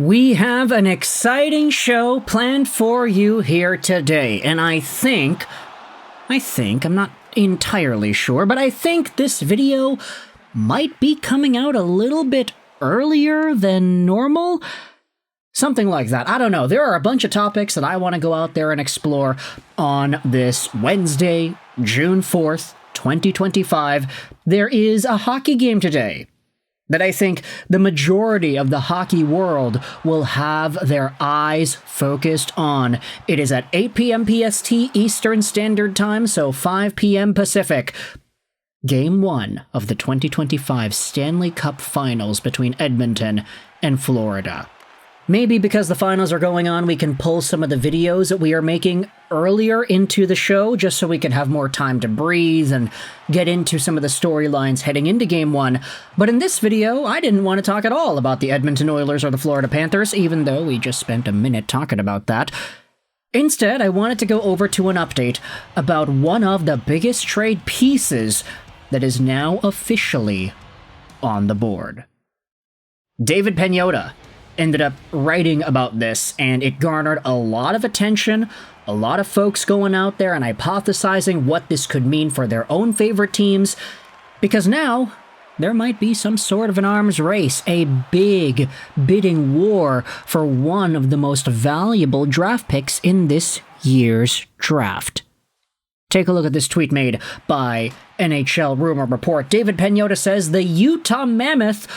We have an exciting show planned for you here today, and I think, I'm not entirely sure, but I think this video might be coming out a little bit earlier than normal. Something like that. I don't know. There are a bunch of topics that I want to go out there and explore on this Wednesday, June 4th, 2025. There is a hockey game today that I think the majority of the hockey world will have their eyes focused on. It is at 8 p.m. PST Eastern Standard Time, so 5 p.m. Pacific. Game 1 of the 2025 Stanley Cup Finals between Edmonton and Florida. Maybe because the finals are going on, we can pull some of the videos that we are making earlier into the show, just so we can have more time to breathe and get into some of the storylines heading into Game 1. But in this video, I didn't want to talk at all about the Edmonton Oilers or the Florida Panthers, even though we just spent a minute talking about that. Instead, I wanted to go over to an update about one of the biggest trade pieces that is now officially on the board. David Pagnotta ended up writing about this, and it garnered a lot of attention, a lot of folks going out there and hypothesizing what this could mean for their own favorite teams, because now there might be some sort of an arms race, a big bidding war for one of the most valuable draft picks in this year's draft. Take a look at this tweet made by NHL Rumor Report. David Pagnotta says the Utah Mammoth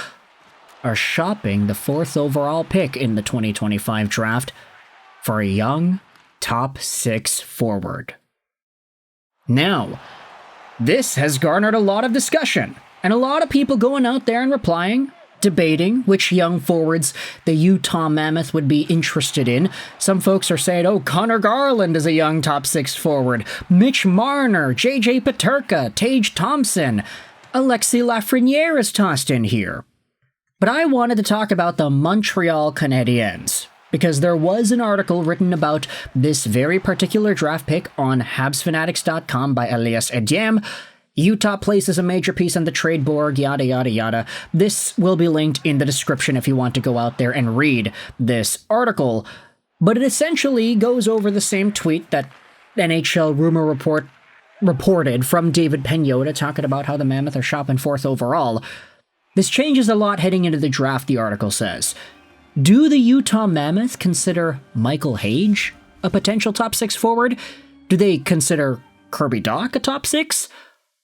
are shopping the 4th overall pick in the 2025 draft for a young top 6 forward. Now, this has garnered a lot of discussion, and a lot of people going out there and replying, debating which young forwards the Utah Mammoth would be interested in. Some folks are saying, oh, Connor Garland is a young top 6 forward, Mitch Marner, JJ Peterka, Tage Thompson, Alexis Lafreniere is tossed in here. But I wanted to talk about the Montreal Canadiens, because there was an article written about this very particular draft pick on HabsFanatics.com by Elias Ediem. Utah places a major piece on the trade board, yada yada yada. This will be linked in the description if you want to go out there and read this article. But it essentially goes over the same tweet that NHL Rumor Report reported from David Pagnotta, talking about how the Mammoth are shopping 4th overall. This changes a lot heading into the draft, the article says. Do the Utah Mammoth consider Michael Hage a potential top 6 forward? Do they consider Kirby Dach a top 6?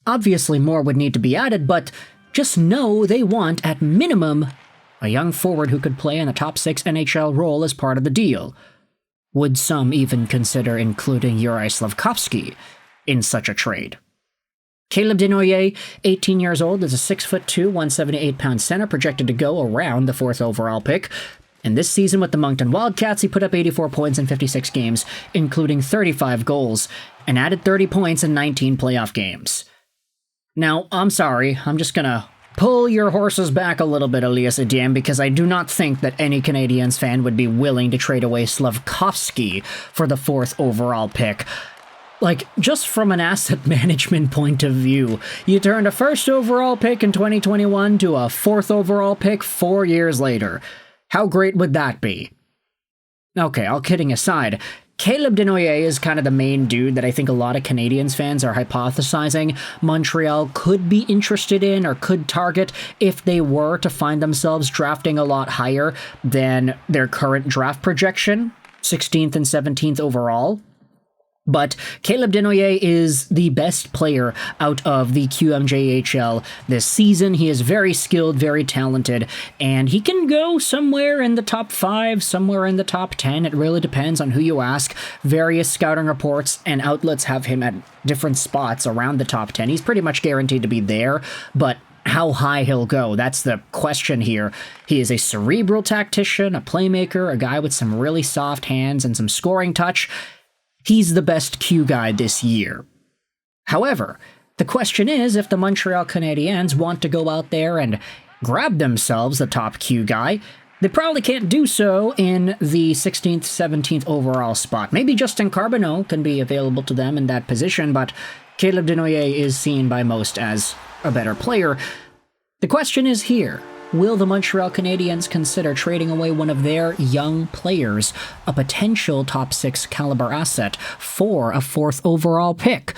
Obviously more would need to be added, but just know they want, at minimum, a young forward who could play in a top 6 NHL role as part of the deal. Would some even consider including Juraj Slafkovsky in such a trade? Caleb Desnoyers, 18 years old, is a 6'2", 178-pound center projected to go around the 4th overall pick. And this season with the Moncton Wildcats, he put up 84 points in 56 games, including 35 goals, and added 30 points in 19 playoff games. Now, I'm sorry, I'm just gonna pull your horses back a little bit, Elias Ediem, because I do not think that any Canadiens fan would be willing to trade away Slafkovsky for the 4th overall pick. Like, just from an asset management point of view, you turned a 1st overall pick in 2021 to a 4th overall pick 4 years later. How great would that be? Okay, all kidding aside, Caleb Desnoyers is kind of the main dude that I think a lot of Canadiens fans are hypothesizing Montreal could be interested in or could target if they were to find themselves drafting a lot higher than their current draft projection, 16th and 17th overall. But Caleb Desnoyers is the best player out of the QMJHL this season. He is very skilled, very talented, and he can go somewhere in the top 5, somewhere in the top 10. It really depends on who you ask. Various scouting reports and outlets have him at different spots around the top 10. He's pretty much guaranteed to be there, but how high he'll go, that's the question here. He is a cerebral tactician, a playmaker, a guy with some really soft hands and some scoring touch. He's the best Q guy this year. However, the question is if the Montreal Canadiens want to go out there and grab themselves the top Q guy, they probably can't do so in the 16th, 17th overall spot. Maybe Justin Carbonneau can be available to them in that position, but Caleb Desnoyers is seen by most as a better player. The question is here, will the Montreal Canadiens consider trading away one of their young players, a potential top 6 caliber asset, for a 4th overall pick?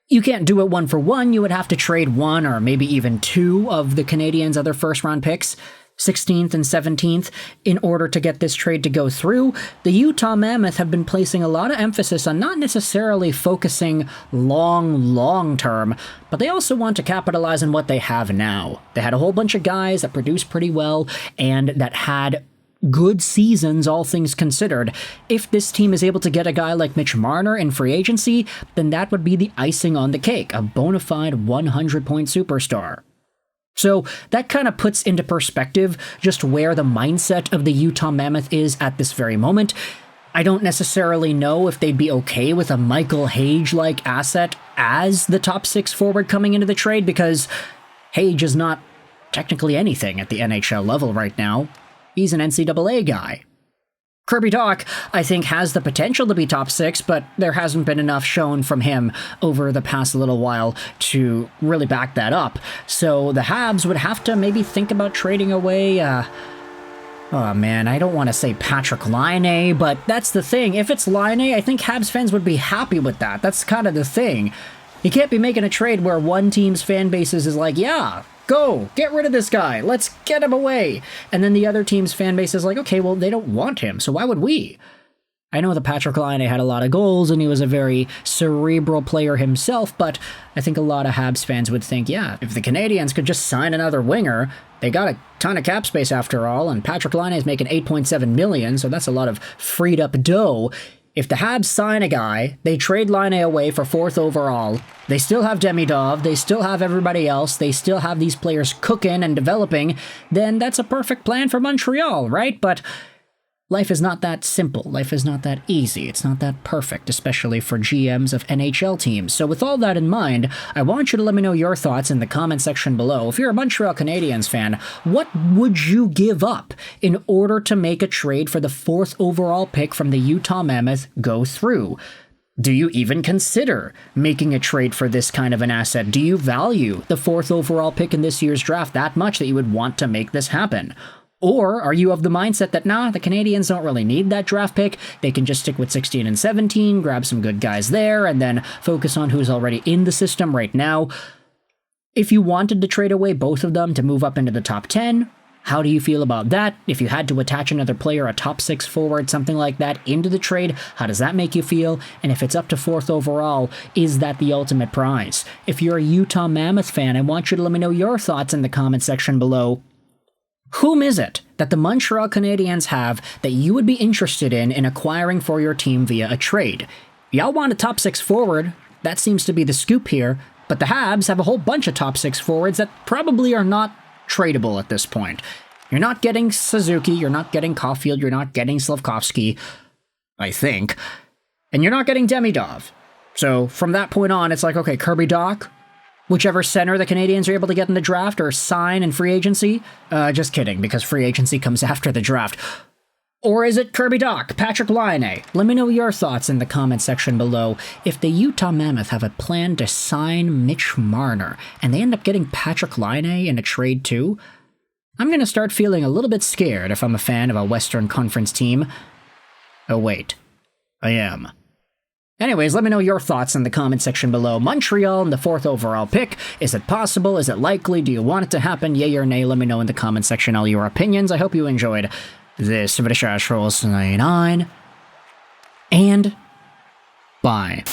You can't do it one for one. You would have to trade one or maybe even two of the Canadiens' other first-round picks, 16th and 17th, in order to get this trade to go through. The Utah Mammoth have been placing a lot of emphasis on not necessarily focusing long term, but they also want to capitalize on what they have now. They had a whole bunch of guys that produced pretty well and that had good seasons, all things considered. If this team is able to get a guy like Mitch Marner in free agency, then that would be the icing on the cake, a bona fide 100-point superstar. So that kind of puts into perspective just where the mindset of the Utah Mammoth is at this very moment. I don't necessarily know if they'd be okay with a Michael Hage-like asset as the top 6 forward coming into the trade, because Hage is not technically anything at the NHL level right now. He's an NCAA guy. Kirby Dach, I think, has the potential to be top 6, but there hasn't been enough shown from him over the past little while to really back that up. So the Habs would have to maybe think about trading away, oh man, I don't want to say Patrik Laine, but that's the thing. If it's Laine, I think Habs fans would be happy with that. That's kind of the thing. You can't be making a trade where one team's fan bases is like, yeah, go, get rid of this guy, let's get him away. And then the other team's fan base is like, okay, well, they don't want him, so why would we? I know that Patrik Laine had a lot of goals, and he was a very cerebral player himself, but I think a lot of Habs fans would think, yeah, if the Canadiens could just sign another winger, they got a ton of cap space after all, and Patrik Laine is making $8.7 million, so that's a lot of freed up dough. If the Habs sign a guy, they trade Laine away for 4th overall, they still have Demidov, they still have everybody else, they still have these players cooking and developing, then that's a perfect plan for Montreal, right? But life is not that simple, life is not that easy, it's not that perfect, especially for GMs of NHL teams. So with all that in mind, I want you to let me know your thoughts in the comment section below. If you're a Montreal Canadiens fan, what would you give up in order to make a trade for the 4th overall pick from the Utah Mammoth go through? Do you even consider making a trade for this kind of an asset? Do you value the 4th overall pick in this year's draft that much that you would want to make this happen? Or are you of the mindset that, nah, the Canadiens don't really need that draft pick, they can just stick with 16 and 17, grab some good guys there, and then focus on who's already in the system right now? If you wanted to trade away both of them to move up into the top 10, how do you feel about that? If you had to attach another player, a top 6 forward, something like that, into the trade, how does that make you feel? And if it's up to 4th overall, is that the ultimate prize? If you're a Utah Mammoth fan, I want you to let me know your thoughts in the comment section below. Whom is it that the Montreal Canadiens have that you would be interested in acquiring for your team via a trade? Y'all want a top 6 forward, that seems to be the scoop here, but the Habs have a whole bunch of top 6 forwards that probably are not tradable at this point. You're not getting Suzuki, you're not getting Caulfield, you're not getting Slavkovsky, I think, and you're not getting Demidov. So from that point on, it's like, okay, Kirby Dach, whichever center the Canadiens are able to get in the draft or sign in free agency. Just kidding, because free agency comes after the draft. Or is it Kirby Dach, Patrik Laine? Let me know your thoughts in the comment section below. If the Utah Mammoth have a plan to sign Mitch Marner, and they end up getting Patrik Laine in a trade too, I'm going to start feeling a little bit scared if I'm a fan of a Western Conference team. Oh wait, I am. Anyways, let me know your thoughts in the comment section below. Montreal in the 4th overall pick. Is it possible? Is it likely? Do you want it to happen? Yay or nay? Let me know in the comment section all your opinions. I hope you enjoyed this video. And bye.